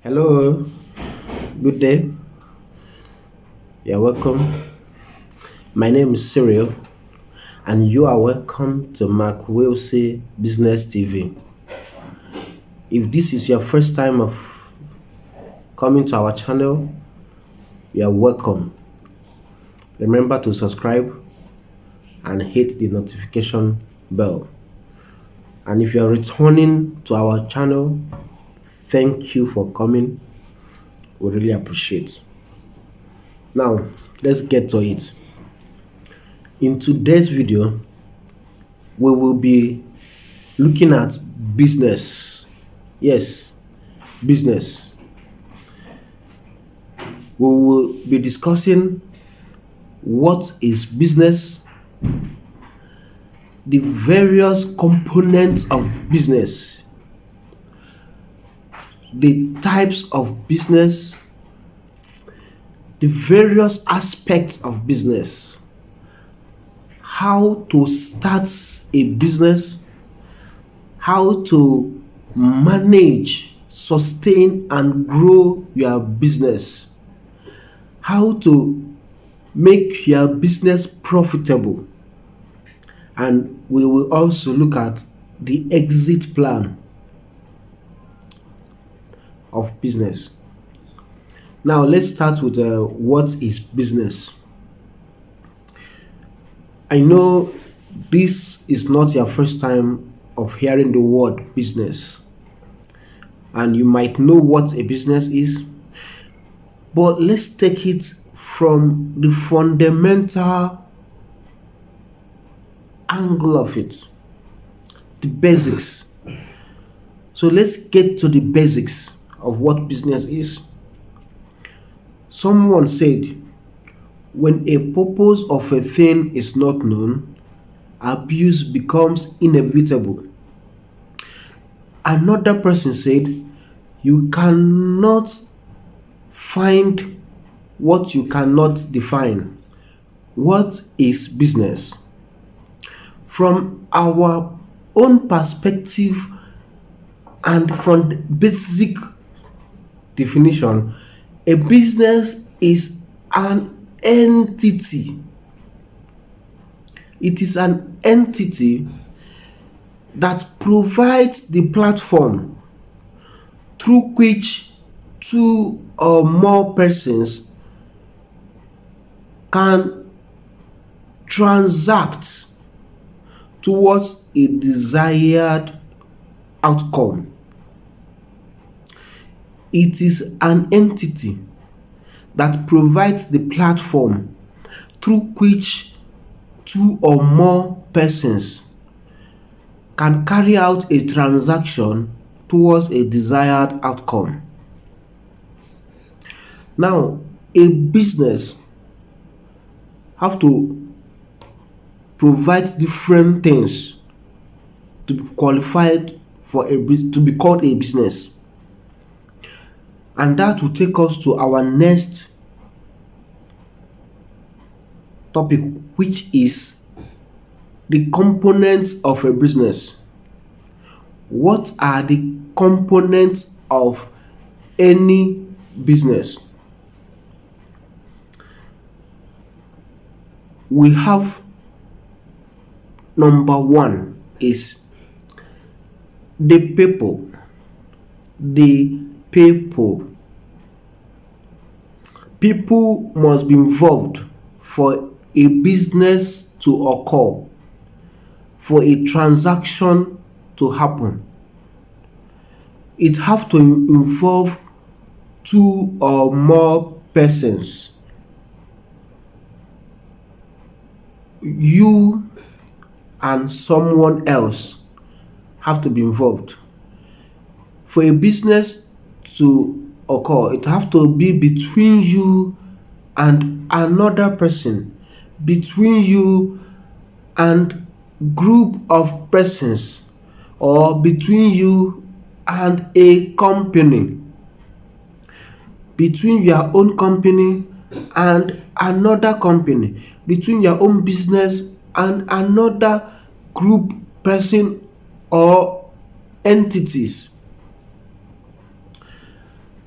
Hello, good day. You're welcome. My name is Cyril, and you are welcome to Macwilcy Business TV. If this is your first time of coming to our channel, you are welcome. Remember to subscribe and hit the notification bell. And if you are returning to our channel, thank you for coming. We really appreciate. Now, let's get to it. In today's video, we will be looking at business. Yes, business. We will be discussing what is business, the various components of business, the types of business, the various aspects of business, how to start a business, how to manage, sustain, and grow your business, how to make your business profitable, and we will also look at the exit plan of business. Now, let's start with what is business. I know this is not your first time of hearing the word business, and you might know what a business is, but let's take it from the fundamental angle of it, the basics. So let's get to the basics of what business is. Someone said, when a purpose of a thing is not known, abuse becomes inevitable. Another person said, you cannot find what you cannot define. What is business? From our own perspective and from the basic definition, a business is an entity. It is an entity that provides the platform through which two or more persons can transact towards a desired outcome. It is an entity that provides the platform through which two or more persons can carry out a transaction towards a desired outcome. Now, a business have to provide different things to be qualified to be called a business. And that will take us to our next topic, which is the components of a business. What are the components of any business? We have number one is the people. People must be involved for a business to occur, for a transaction to happen. It have to involve two or more persons. You and someone else have to be involved. For a business to occur, it have to be between you and another person, between you and group of persons, or between you and a company, between your own company and another company, between your own business and another group, person, or entities.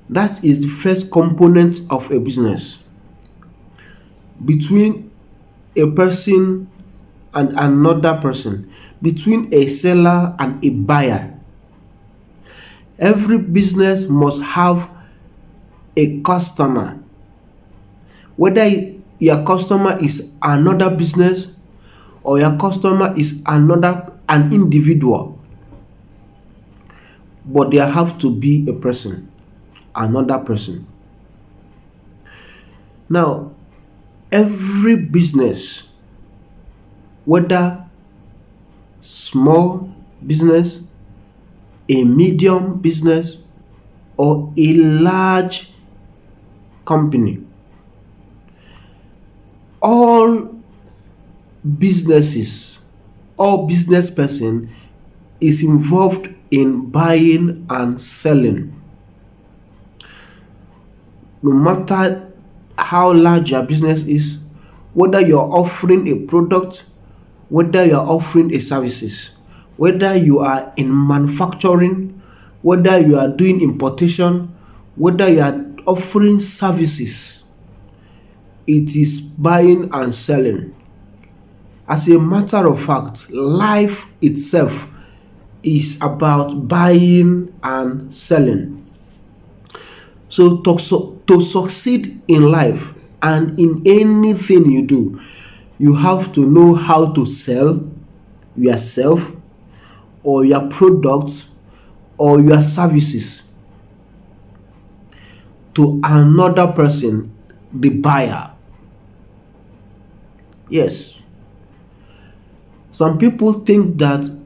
That is the first component of a business. Between a person and another person, between a seller and a buyer. Every business must have a customer. Whether your customer is another business or your customer is an individual, but there have to be a person, another person. Now, every business, whether small business, a medium business, or a large company, all businesses, all business person is involved in buying and selling. No matter how large your business is, whether you're offering a product, whether you're offering a services, whether you are in manufacturing, whether you are doing importation, whether you are offering services, it is buying and selling. As a matter of fact, life itself is about buying and selling. So to succeed in life and in anything you do, you have to know how to sell yourself or your products or your services to another person, the buyer. Yes. Some people think that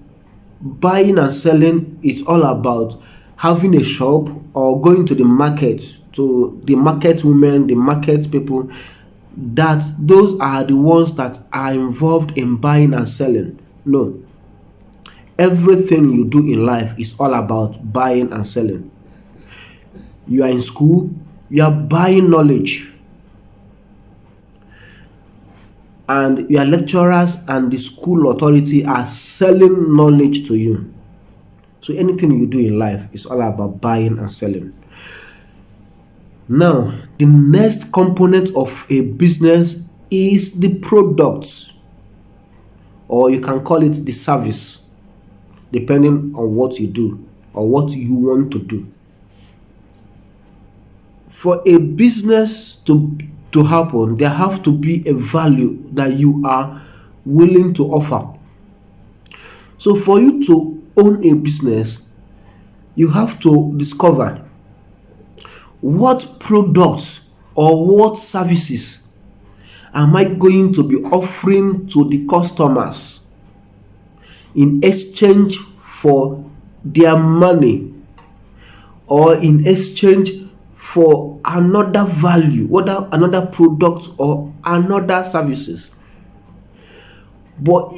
buying and selling is all about having a shop or going to the market, to the market women, the market people, that those are the ones that are involved in buying and selling. No. Everything you do in life is all about buying and selling. You are in school, you are buying knowledge. And your lecturers and the school authority are selling knowledge to you. So anything you do in life is all about buying and selling. Now, the next component of a business is the product, or you can call it the service, depending on what you do or what you want to do. For a business to happen, there have to be a value that you are willing to offer. So for you to own a business, you have to discover what products or what services am I going to be offering to the customers in exchange for their money, or in exchange for another value, whether another product or another services. But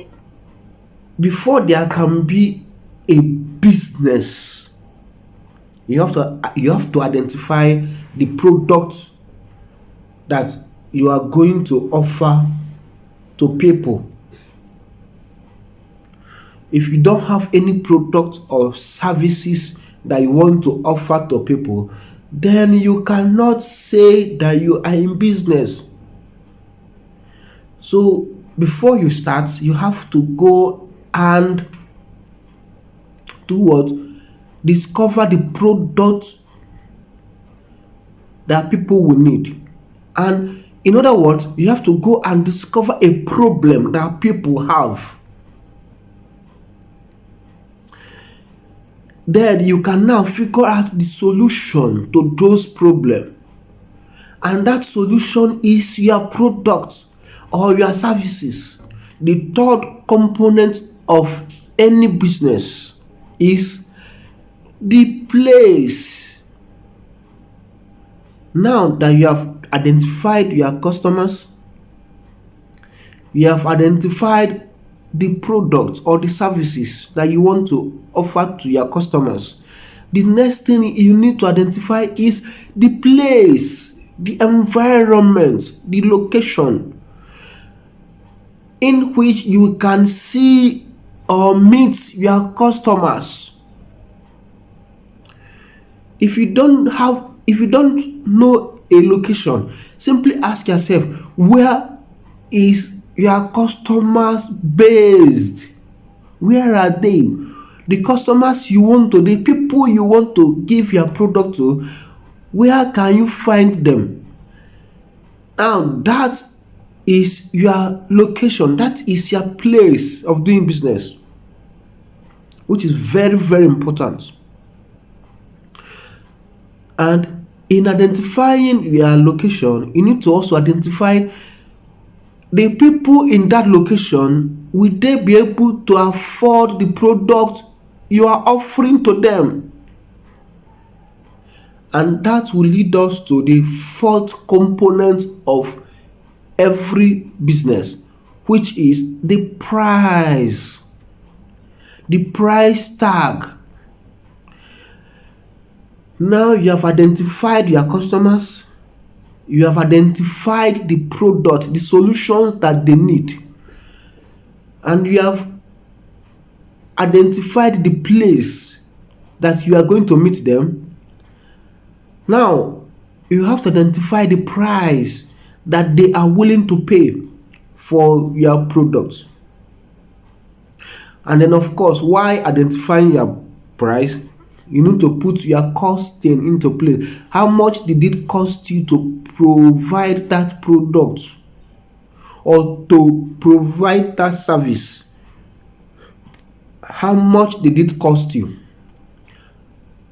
before there can be a business, you have to identify the product that you are going to offer to people. If you don't have any product or services that you want to offer to people, then you cannot say that you are in business. So before you start, you have to go and do what? Discover the product that people will need. And in other words, you have to go and discover a problem that people have. Then you can now figure out the solution to those problems. And that solution is your product or your services. The third component of any business is the place. Now that you have identified your customers, you have identified the products or the services that you want to offer to your customers, the next thing you need to identify is the place, the environment, the location in which you can see or meet your customers. If if you don't know a location, simply ask yourself, where is your customers based? Where are they? The customers you want to, the people you want to give your product to, where can you find them? Now that is your location, that is your place of doing business, which is very, very important. And in identifying your location, you need to also identify the people in that location. Will they be able to afford the product you are offering to them? And that will lead us to the fourth component of every business, which is the price. The price tag. Now you have identified your customers, you have identified the product, the solutions that they need, and you have identified the place that you are going to meet them. Now you have to identify the price that they are willing to pay for your product. And then, of course, while identifying your price, you need to put your costing into place. How much did it cost you to provide that product or to provide that service? How much did it cost you?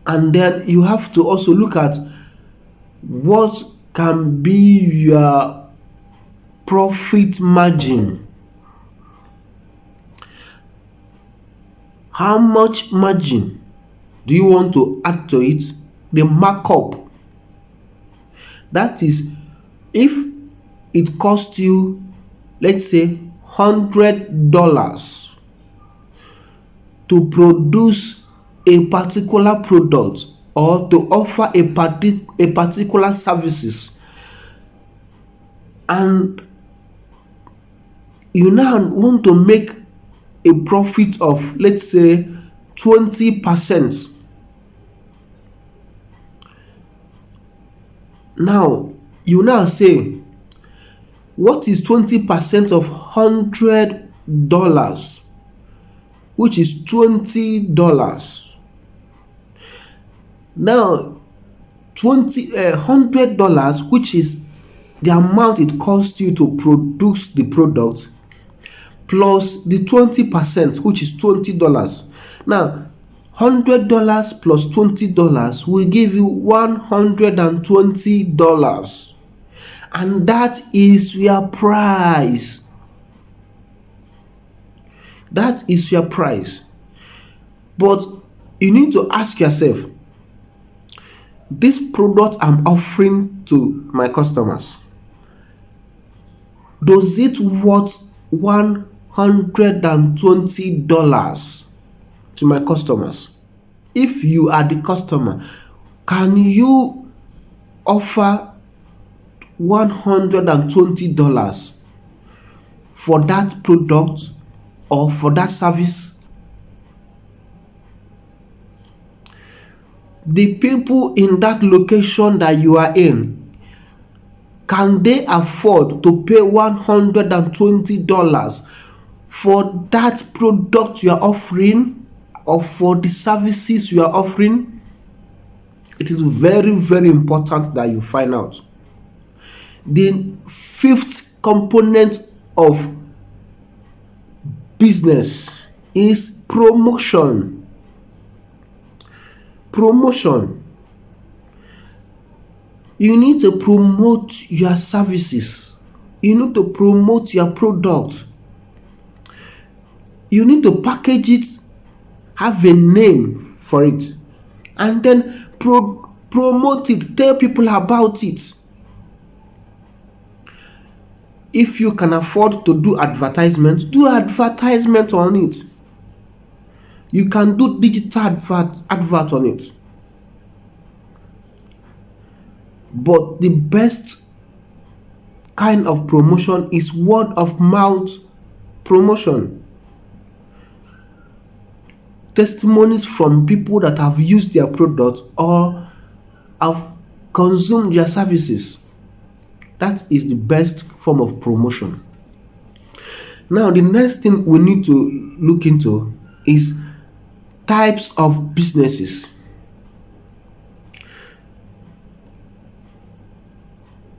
And then you have to also look at what can be your profit margin. How much margin do you want to add to it? The markup. That is, if it costs you, let's say, $100 to produce a particular product or to offer a particular services, and you now want to make a profit of, let's say, 20%. Now you now say, what is 20% of $100, which is $20? Now $100, which is the amount it costs you to produce the product, plus the 20%, which is $20. Now $100 plus $20 will give you $120, and that is your price. That is your price. But you need to ask yourself, this product I'm offering to my customers, does it worth $120 to my customers? If you are the customer, can you offer $120 for that product or for that service? The people in that location that you are in, can they afford to pay $120 for that product you are offering or for the services you are offering? It is very, very important that you find out. The fifth component of business is promotion. Promotion. You need to promote your services. You need to promote your product. You need to package it, have a name for it, and then promote it, tell people about it. If you can afford to do advertisement on it. You can do digital advert on it. But the best kind of promotion is word of mouth promotion. Testimonies from people that have used their product or have consume their services. That is the best form of promotion. Now, the next thing we need to look into is types of businesses.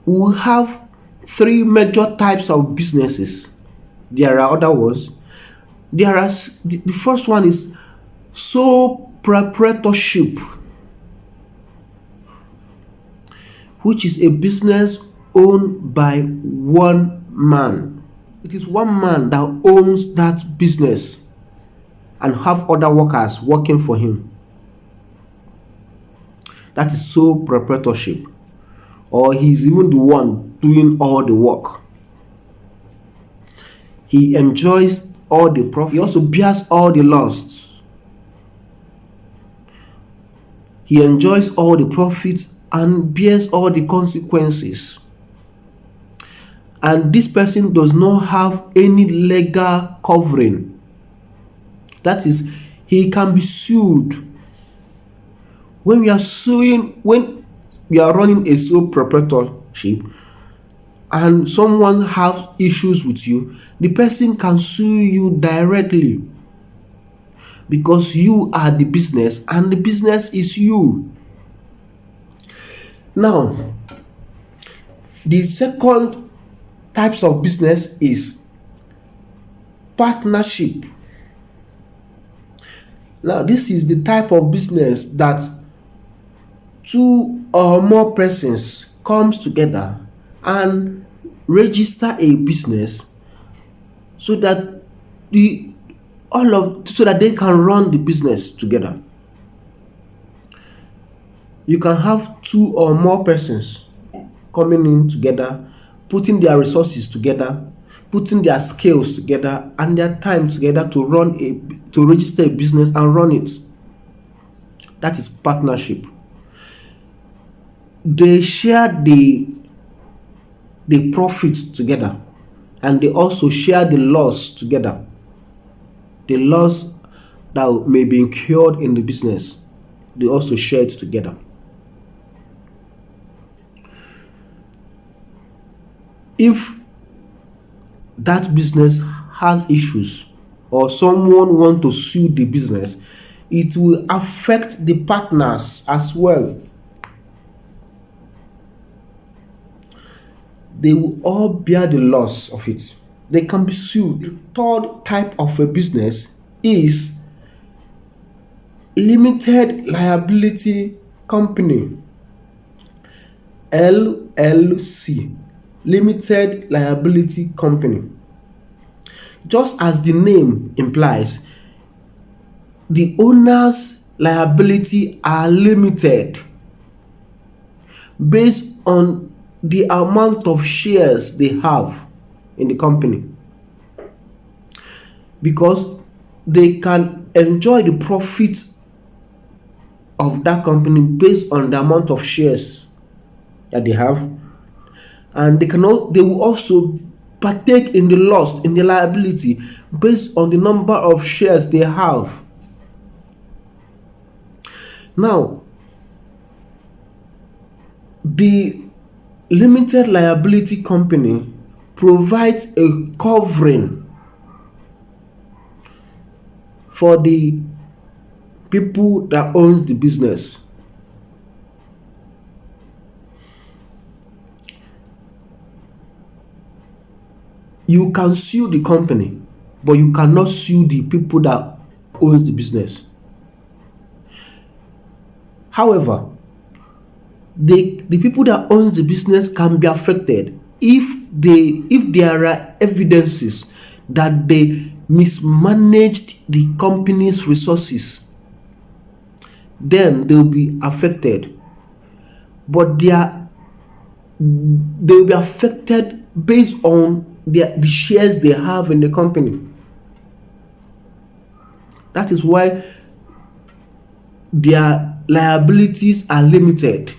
We have three major types of businesses. There are other ones. The first one is sole proprietorship, which is a business owned by one man. It is one man that owns that business and have other workers working for him. That is sole proprietorship. Or he is even the one doing all the work. He enjoys all the profit. He also bears all the loss. He enjoys all the profits and bears all the consequences. And this person does not have any legal covering. That is, he can be sued. When we are running a sole proprietorship and someone has issues with you, the person can sue you directly because you are the business and the business is you. Now, the second types of business is partnership. Now, this is the type of business that two or more persons comes together and register a business so that they can run the business together. You can have two or more persons coming in together, putting their resources together, putting their skills together and their time together to register a business and run it. That is partnership. They share the profits together and they also share the loss together. The loss that may be incurred in the business, they also share it together. If that business has issues or someone wants to sue the business, it will affect the partners as well. They will all bear the loss of it. They can be sued. The third type of a business is limited liability company, LLC, limited liability company. Just as the name implies, the owner's liability are limited based on the amount of shares they have in the company, because they can enjoy the profits of that company based on the amount of shares that they have, and they will also partake in the loss, in the liability, based on the number of shares they have. Now, the limited liability company provides a covering for the people that owns the business. You can sue the company, but you cannot sue the people that owns the business. However, the people that owns the business can be affected if there are evidences that they mismanaged the company's resources. Then they'll be affected, but they'll be affected based on the shares they have in the company. That is why their liabilities are limited.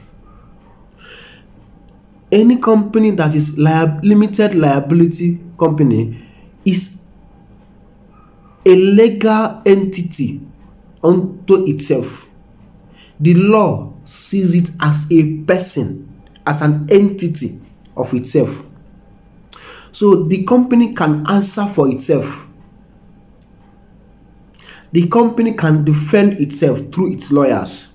Any company that is limited liability company is a legal entity unto itself. The law sees it as a person, as an entity of itself. So the company can answer for itself. The company can defend itself through its lawyers.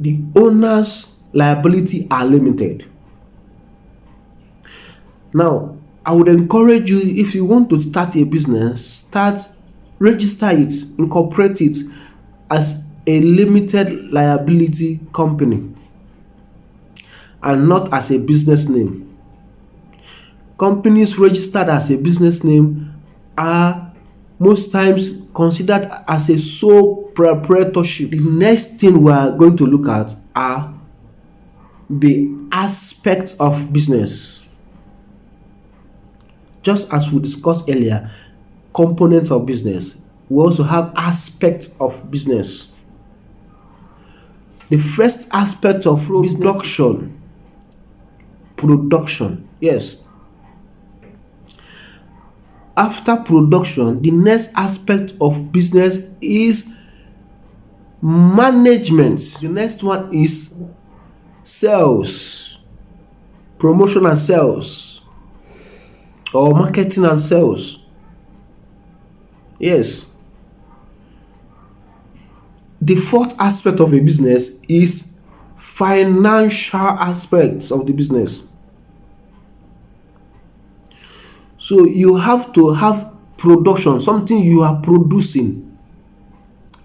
The owner's liability are limited. Now, I would encourage you, if you want to start a business, register it, incorporate it as a limited liability company and not as a business name. Companies registered as a business name are most times considered as a sole proprietorship. The next thing we are going to look at are the aspects of business. Just as we discussed earlier, components of business, we also have aspects of business. The first aspect of production, yes. After production, the next aspect of business is management. The next one is sales, promotion and sales, or marketing and sales. Yes. The fourth aspect of a business is financial aspects of the business. So you have to have production, something you are producing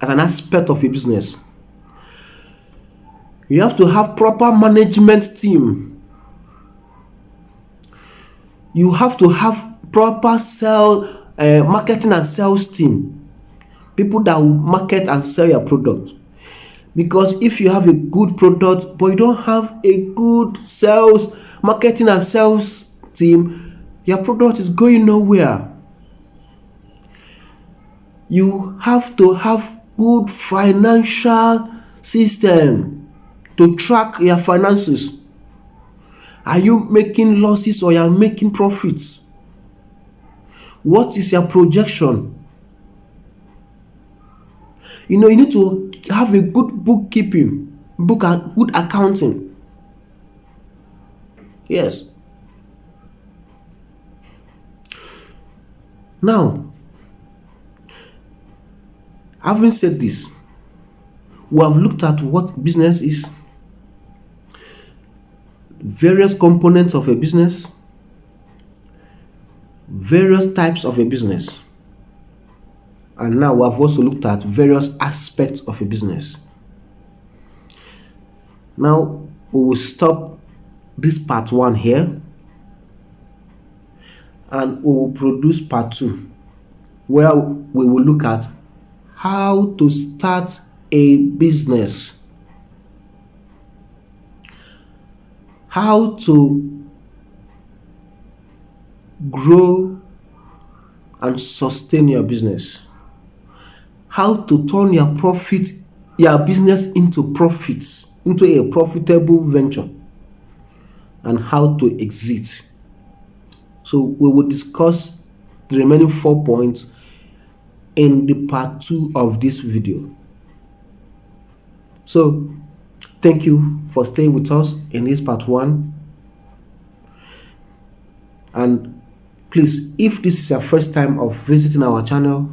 as an aspect of a business. You have to have proper management team. You have to have proper marketing and sales team. People that will market and sell your product. Because if you have a good product but you don't have a good marketing and sales team, your product is going nowhere. You have to have good financial system to track your finances. Are you making losses or you are making profits? What is your projection? You need to have a good bookkeeping, good accounting. Yes. Now, having said this, we have looked at what business is, various components of a business, various types of a business, and now we have also looked at various aspects of a business. Now, we will stop this part 1 here, and we will produce part 2, where we will look at how to start a business, how to grow and sustain your business, how to turn your business into profits, into a profitable venture, and how to exit. So we will discuss the remaining 4 points in the part 2 of this video. So thank you for staying with us in this part 1. And please, if this is your first time of visiting our channel,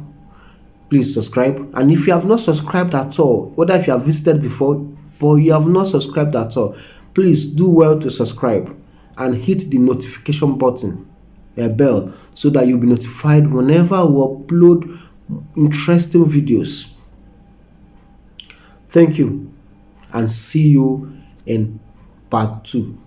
please subscribe. And if you have not subscribed at all, whether if you have visited before but you have not subscribed at all, please do well to subscribe and hit the notification button, a bell, so that you'll be notified whenever we upload interesting videos. Thank you, and see you in part 2.